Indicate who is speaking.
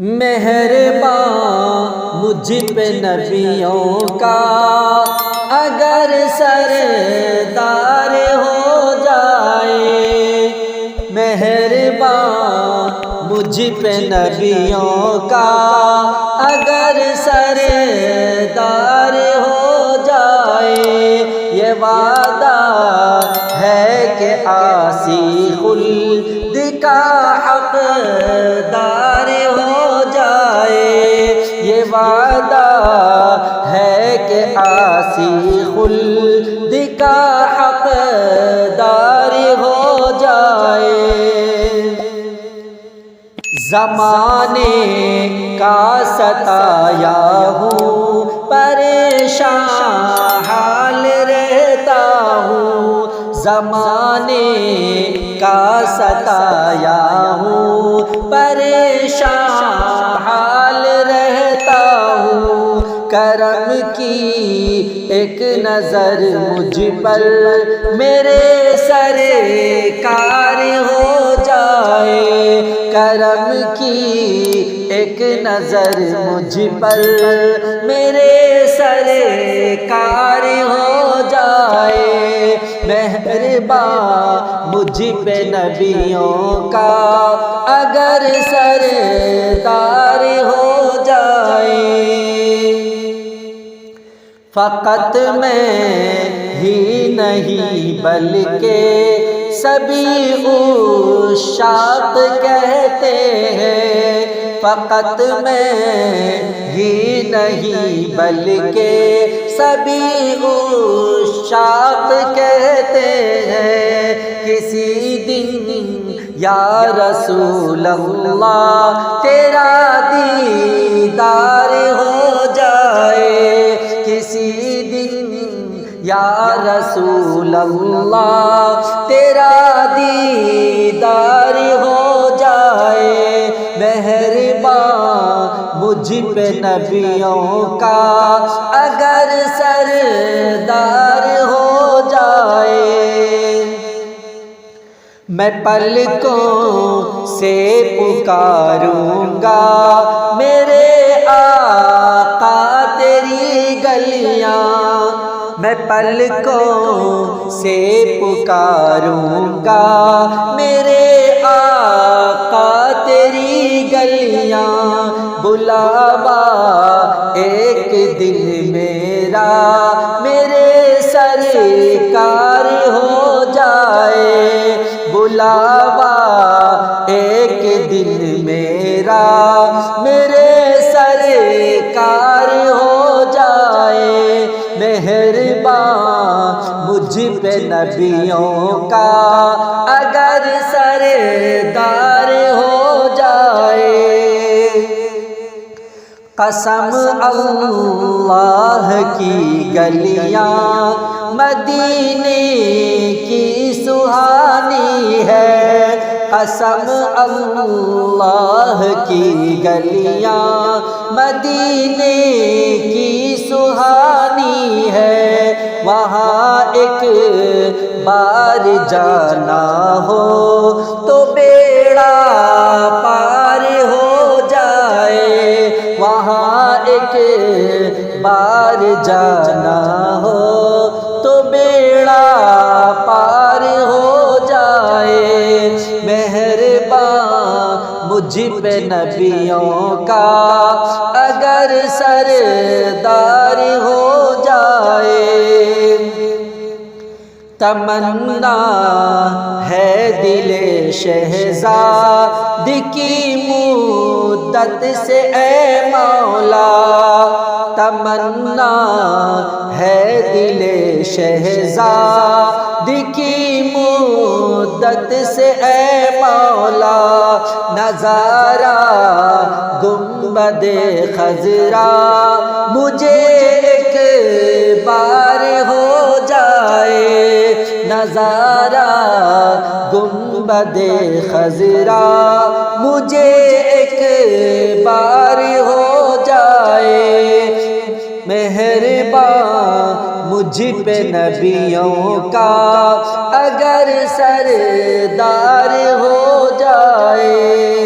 Speaker 1: مہرباں مجھ پہ نبیوں کا اگر سردار ہو جائے، مہرباں مجھ پہ نبیوں کا اگر سردار ہو جائے، یہ وعدہ ہے کہ عاصی خلد کا حقدار ہو جائے، یہ وعدہ ہے کہ عاصی خلد کا حقدار ہو جائے۔ زمانے کا ستایا ہوں، پریشان حال رہتا ہوں، زمانے کا ستایا ہوں، پریشان حال رہتا ہوں، کرم کی ایک نظر مجھ پر میرے سرکار ہو جائے، کرم کی ایک نظر مجھ پر میرے سرکار ہو جائے، مہرباں مجھ پہ نبیوں کا اگر سردار ہو جائے۔ فقط میں ہی نہیں بلکہ سبھی عشاق کہتے ہیں، فقط میں ہی نہیں بلکہ سبھی عشاق کہتے ہیں، کسی دن یا رسول اللہ تیرا دیدار ہو جائے، کسی دن یا رسول اللہ تیرا دیدار ہو جائے، مہرباں مجھ پہ نبیوں کا اگر سردار ہو جائے۔ میں پلکوں سے پکاروں گا میرے آقا تیری گلیاں، میں پلکوں سے پکاروں گا میرے آقا تیری گلیاں، بلاوا ایک دن میرا میرے سرکار ہو جائے، بلاوا ایک دن میرا میرے سرکار ہو جائے، مہرباں مجھ پہ نبیوں کا اگر سردار ہو جائے۔ قسم اللہ کی گلیاں مدینے کی سہانی ہے، قسم اللہ کی گلیاں مدینے کی سہانی ہے، وہاں ایک بار جانا ہو تو بیڑا پار ہو جائے، وہاں ایک بار جانا ہو تو بیڑا پار ہو جائے، مہرباں مجھ پہ نبیوں کا اگر سردار ہو جائے۔ تمنا ہے دل شہزاد کی مدت سے اے مولا، تمنا ہے دل شہزاد کی مدت سے اے مولا، نظارہ گنبد خضرا مجھے ایک بار ہو جائے، نظارہ گنبد خضرا مجھے ایک بار ہو جائے، مہرباں مجھ پہ نبیوں کا اگر سردار ہو جائے۔